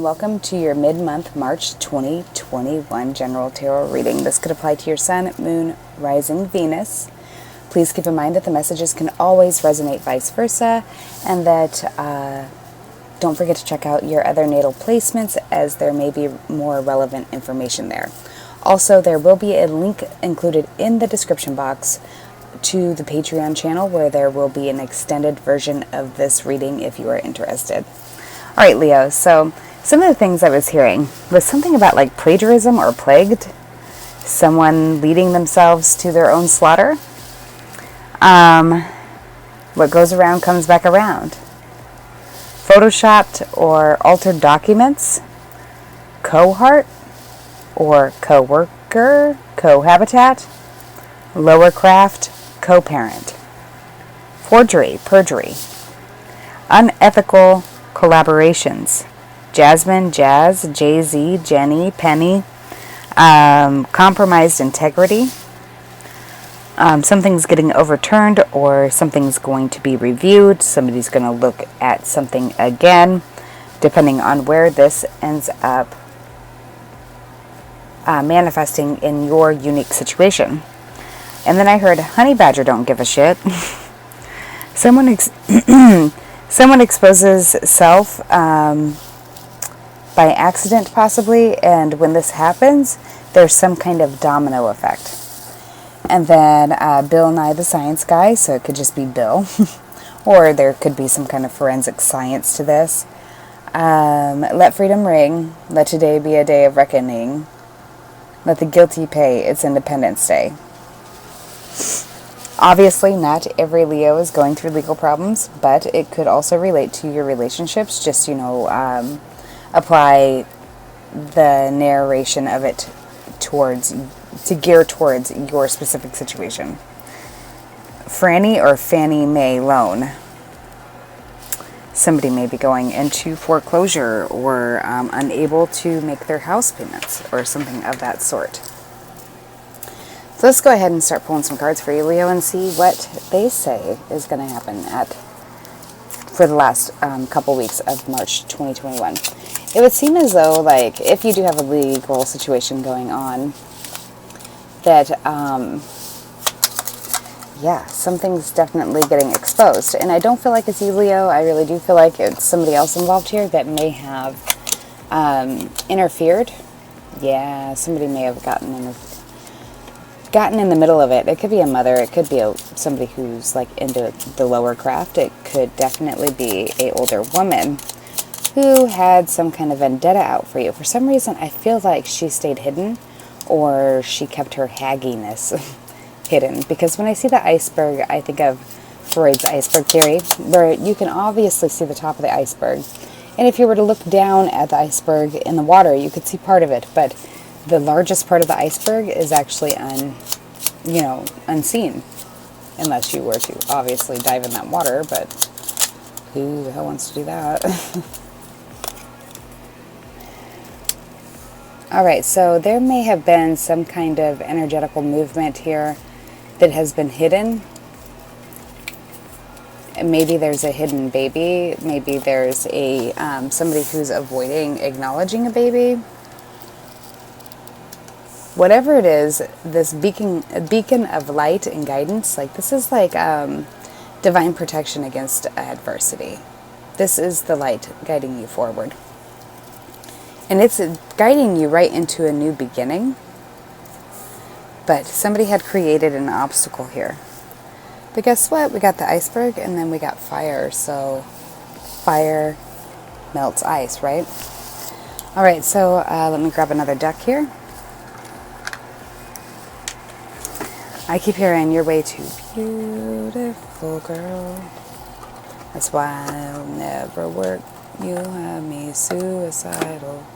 welcome to your mid-month March 2021 general tarot reading. This could apply to your sun, moon, rising, Venus. Please keep in mind that the messages can always resonate vice versa, and that don't forget to check out your other natal placements, as there may be more relevant information there. Also, there will be a link included in the description box to the Patreon channel, where there will be an extended version of this reading if you are interested. All right, Leo, so some of the things I was hearing was something about like plagiarism or plagued, someone leading themselves to their own slaughter. What goes around comes back around. Photoshopped or altered documents, cohort or co-worker, cohabitat, lower craft, co-parent, forgery, perjury, unethical collaborations, Jasmine, Jazz, Jay-Z, Jenny, Penny, compromised integrity, something's getting overturned or something's going to be reviewed, somebody's going to look at something again, depending on where this ends up manifesting in your unique situation. And then I heard honey badger don't give a shit. Someone exposes self by accident possibly, and when this happens, there's some kind of domino effect. And then Bill Nye the Science Guy, so it could just be Bill, or there could be some kind of forensic science to this. Let freedom ring. Let today be a day of reckoning. Let the guilty pay. It's Independence Day. Obviously, not every Leo is going through legal problems, but it could also relate to your relationships. Just, apply the narration of it to gear towards your specific situation. Franny or Fannie Mae loan. Somebody may be going into foreclosure or unable to make their house payments or something of that sort. So let's go ahead and start pulling some cards for you, Leo, and see what they say is going to happen for the last couple weeks of March 2021. It would seem as though, like, if you do have a legal situation going on, that, something's definitely getting exposed. And I don't feel like it's you, Leo. I really do feel like it's somebody else involved here that may have interfered. Yeah, somebody may have gotten in the middle of it. It could be a mother. It could be somebody who's like into the lower craft. It could definitely be a older woman who had some kind of vendetta out for you. For some reason, I feel like she stayed hidden, or she kept her hagginess hidden. Because when I see the iceberg, I think of Freud's iceberg theory, where you can obviously see the top of the iceberg. And if you were to look down at the iceberg in the water, you could see part of it. But the largest part of the iceberg is actually unseen. Unless you were to obviously dive in that water, but who the hell wants to do that? Alright, so there may have been some kind of energetical movement here that has been hidden. Maybe there's a hidden baby. Maybe there's a somebody who's avoiding acknowledging a baby. Whatever it is, this beacon of light and guidance, like this is like divine protection against adversity. This is the light guiding you forward. And it's guiding you right into a new beginning. But somebody had created an obstacle here. But guess what? We got the iceberg and then we got fire. So fire melts ice, right? All right, so let me grab another deck here. I keep hearing you're way too beautiful, girl. That's why I'll never work. You have me suicidal.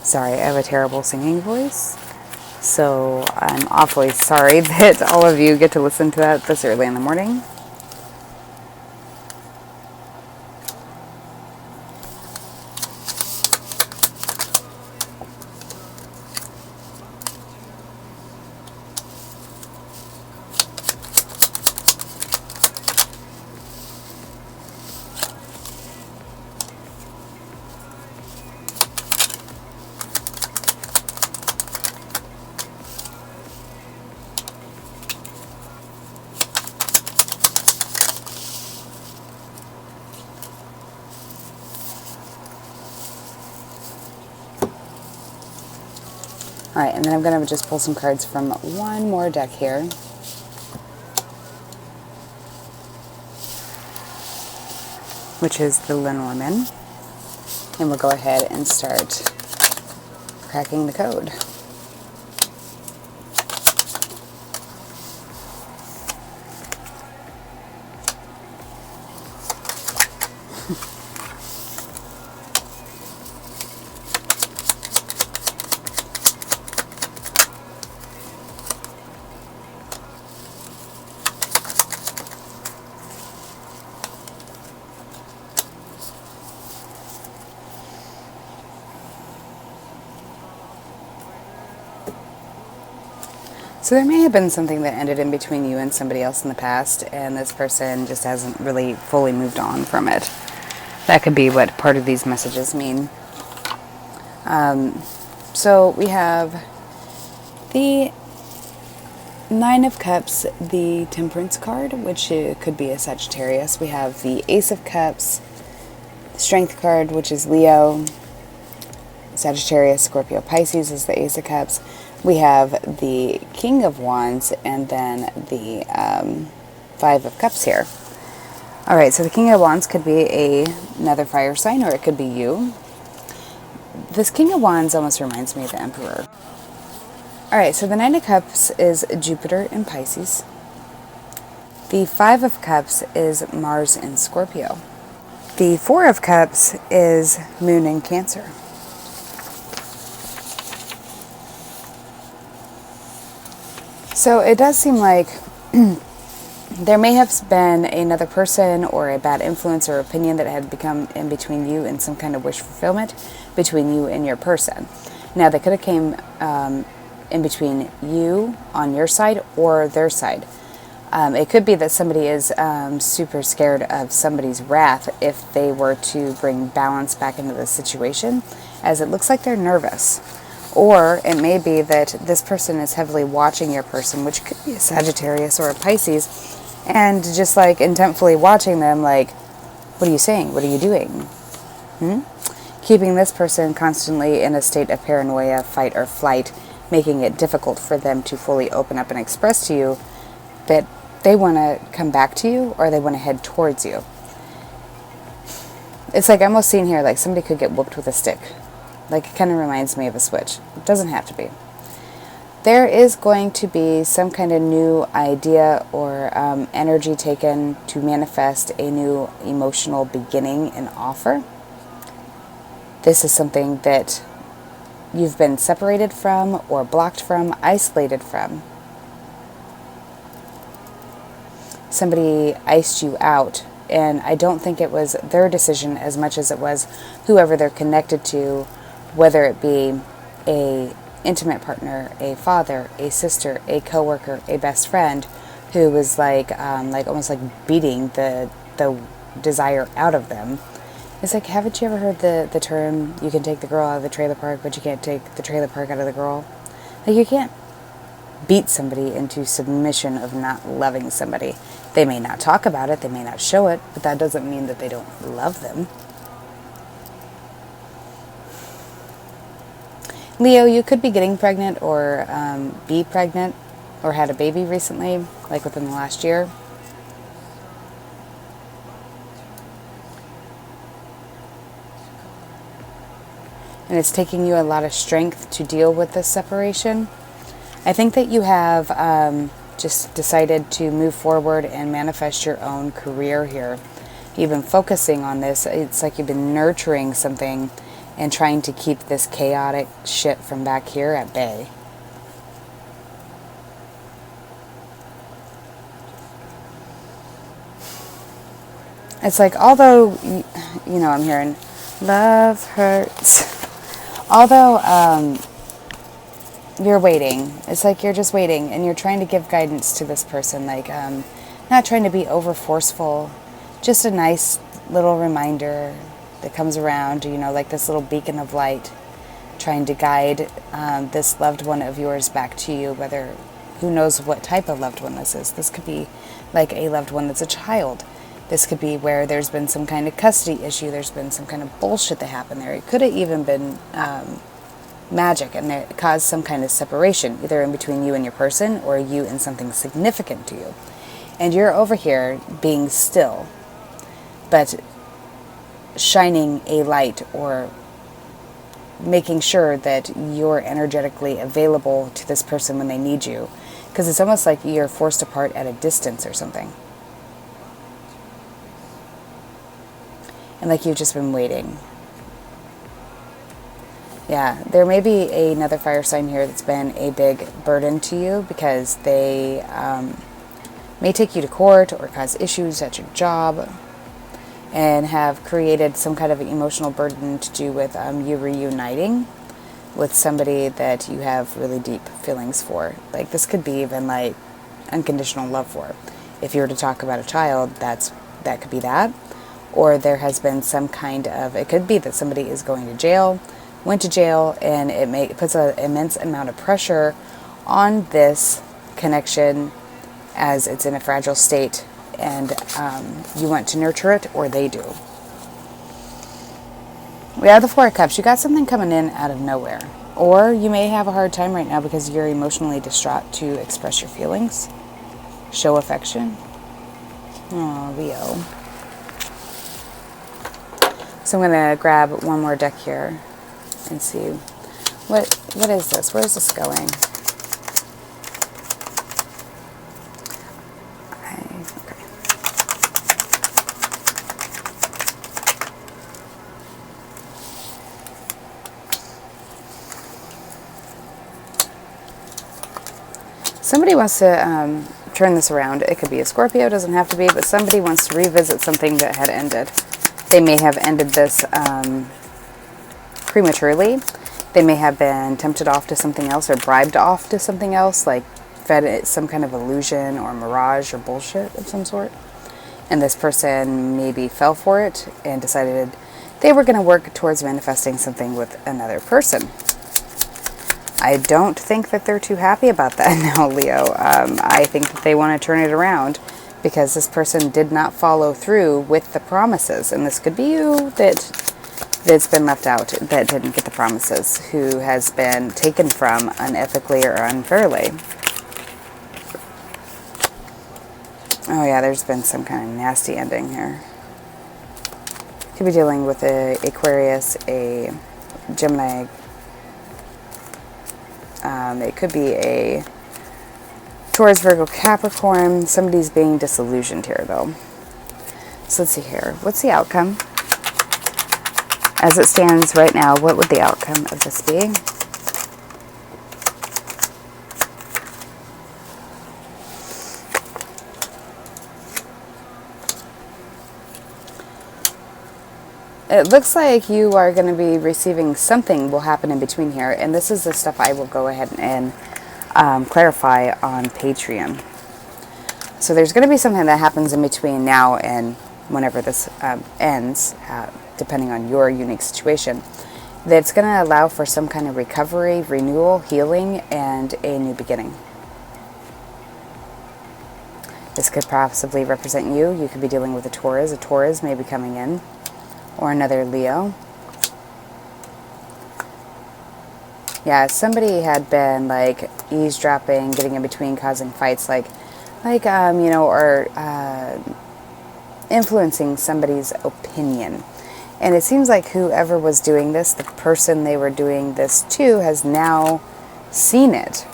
Sorry, I have a terrible singing voice. So I'm awfully sorry that all of you get to listen to that this early in the morning. Alright, and then I'm going to just pull some cards from one more deck here. Which is the Lenormand. And we'll go ahead and start cracking the code. So there may have been something that ended in between you and somebody else in the past, and this person just hasn't really fully moved on from it. That could be what part of these messages mean. So we have the Nine of Cups, the Temperance card, which could be a Sagittarius. We have the Ace of Cups, Strength card, which is Leo, Sagittarius, Scorpio, Pisces is the Ace of Cups. We have the King of Wands and then the Five of Cups here. Alright, so the King of Wands could be another fire sign, or it could be you. This King of Wands almost reminds me of the Emperor. Alright, so the Nine of Cups is Jupiter in Pisces. The Five of Cups is Mars in Scorpio. The Four of Cups is Moon in Cancer. So it does seem like there may have been another person or a bad influence or opinion that had become in between you and some kind of wish fulfillment between you and your person. Now, they could have came in between you on your side or their side. It could be that somebody is super scared of somebody's wrath if they were to bring balance back into the situation, as it looks like they're nervous. Or it may be that this person is heavily watching your person, which could be a Sagittarius or a Pisces, and just like intentfully watching them like, what are you saying? What are you doing? Keeping this person constantly in a state of paranoia, fight or flight, making it difficult for them to fully open up and express to you that they want to come back to you or they want to head towards you. It's like almost seen here like somebody could get whooped with a stick. Like, it kind of reminds me of a switch. It doesn't have to be. There is going to be some kind of new idea or energy taken to manifest a new emotional beginning and offer. This is something that you've been separated from or blocked from, isolated from. Somebody iced you out, and I don't think it was their decision as much as it was whoever they're connected to, whether it be a intimate partner, a father, a sister, a coworker, a best friend, who was like almost like beating the desire out of them. It's like, haven't you ever heard the term, you can take the girl out of the trailer park, but you can't take the trailer park out of the girl? Like, you can't beat somebody into submission of not loving somebody. They may not talk about it, they may not show it, but that doesn't mean that they don't love them. Leo, you could be getting pregnant or be pregnant or had a baby recently, like within the last year. And it's taking you a lot of strength to deal with this separation. I think that you have just decided to move forward and manifest your own career here. You've been focusing on this. It's like you've been nurturing something and trying to keep this chaotic shit from back here at bay. It's like, although, you know, I'm hearing, love hurts. Although you're waiting, it's like you're just waiting and you're trying to give guidance to this person, like not trying to be over forceful, just a nice little reminder that comes around, you know, like this little beacon of light, trying to guide this loved one of yours back to you, whether, who knows what type of loved one this is. This could be like a loved one that's a child. This could be where there's been some kind of custody issue, there's been some kind of bullshit that happened there. It could have even been magic, and it caused some kind of separation, either in between you and your person or you and something significant to you. And you're over here being still, but shining a light or making sure that you're energetically available to this person when they need you. Because it's almost like you're forced apart at a distance or something. And like you've just been waiting. Yeah, there may be another fire sign here that's been a big burden to you, because they may take you to court or cause issues at your job and have created some kind of emotional burden to do with you reuniting with somebody that you have really deep feelings for. Like, this could be even like unconditional love for. If you were to talk about a child, that could be that. Or there has been some kind of, it could be that somebody is going to jail, went to jail, and it puts an immense amount of pressure on this connection as it's in a fragile state, and you want to nurture it, or they do. We have the Four of Cups. You got something coming in out of nowhere. Or you may have a hard time right now because you're emotionally distraught to express your feelings. Show affection. Oh, Leo. So I'm going to grab one more deck here and see. What is this? Where is this going? Somebody wants to turn this around. It could be a Scorpio, doesn't have to be, but somebody wants to revisit something that had ended. They may have ended this prematurely. They may have been tempted off to something else or bribed off to something else, like fed it some kind of illusion or mirage or bullshit of some sort. And this person maybe fell for it and decided they were going to work towards manifesting something with another person. I don't think that they're too happy about that now, Leo. I think that they want to turn it around because this person did not follow through with the promises. And this could be you that's been left out, that didn't get the promises, who has been taken from unethically or unfairly. Oh yeah, there's been some kind of nasty ending here. Could be dealing with a Aquarius, a Gemini. It could be a Taurus, Virgo, Capricorn. Somebody's being disillusioned here, though. So let's see here. What's the outcome? As it stands right now, what would the outcome of this be? It looks like you are going to be receiving something will happen in between here. And this is the stuff I will go ahead and clarify on Patreon. So there's going to be something that happens in between now and whenever this ends, depending on your unique situation, that's going to allow for some kind of recovery, renewal, healing, and a new beginning. This could possibly represent you. You could be dealing with a Taurus. A Taurus may be coming in. Or another Leo. Yeah, somebody had been like eavesdropping, getting in between, causing fights, like you know, or influencing somebody's opinion. And it seems like whoever was doing this, the person they were doing this to, has now seen it.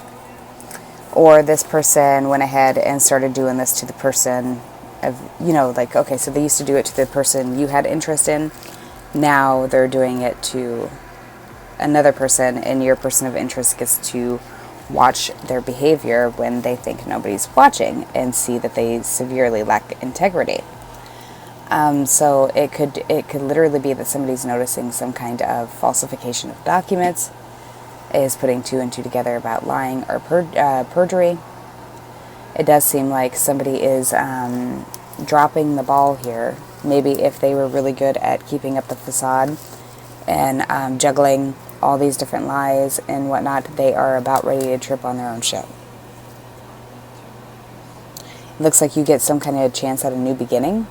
Or this person went ahead and started doing this to the person of, you know, like, okay, so they used to do it to the person you had interest in. Now they're doing it to another person, and your person of interest gets to watch their behavior when they think nobody's watching and see that they severely lack integrity. So it could literally be that somebody's noticing some kind of falsification of documents, is putting two and two together about lying or perjury. It does seem like somebody is dropping the ball here. Maybe if they were really good at keeping up the facade and juggling all these different lies and whatnot, they are about ready to trip on their own shit. It looks like you get some kind of chance at a new beginning.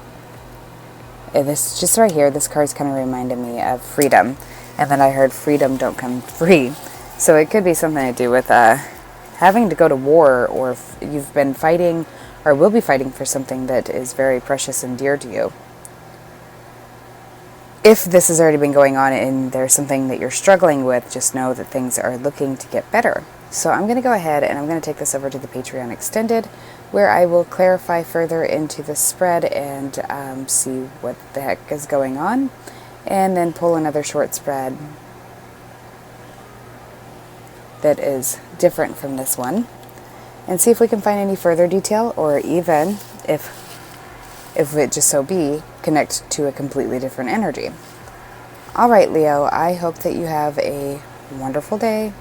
This just right here, this card's kind of reminded me of freedom. And then I heard freedom don't come free. So it could be something to do with having to go to war, or if you've been fighting or will be fighting for something that is very precious and dear to you. If this has already been going on and there's something that you're struggling with, just know that things are looking to get better. So I'm going to go ahead and I'm going to take this over to the Patreon Extended, where I will clarify further into the spread and see what the heck is going on, and then pull another short spread that is different from this one, and see if we can find any further detail, or even if it just so be, connect to a completely different energy. Alright, Leo, I hope that you have a wonderful day.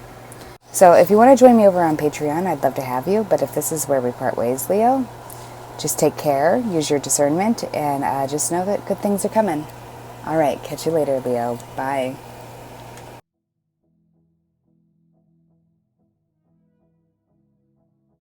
So if you want to join me over on Patreon, I'd love to have you, but if this is where we part ways, Leo, just take care, use your discernment, and just know that good things are coming. Alright, catch you later, Leo. Bye.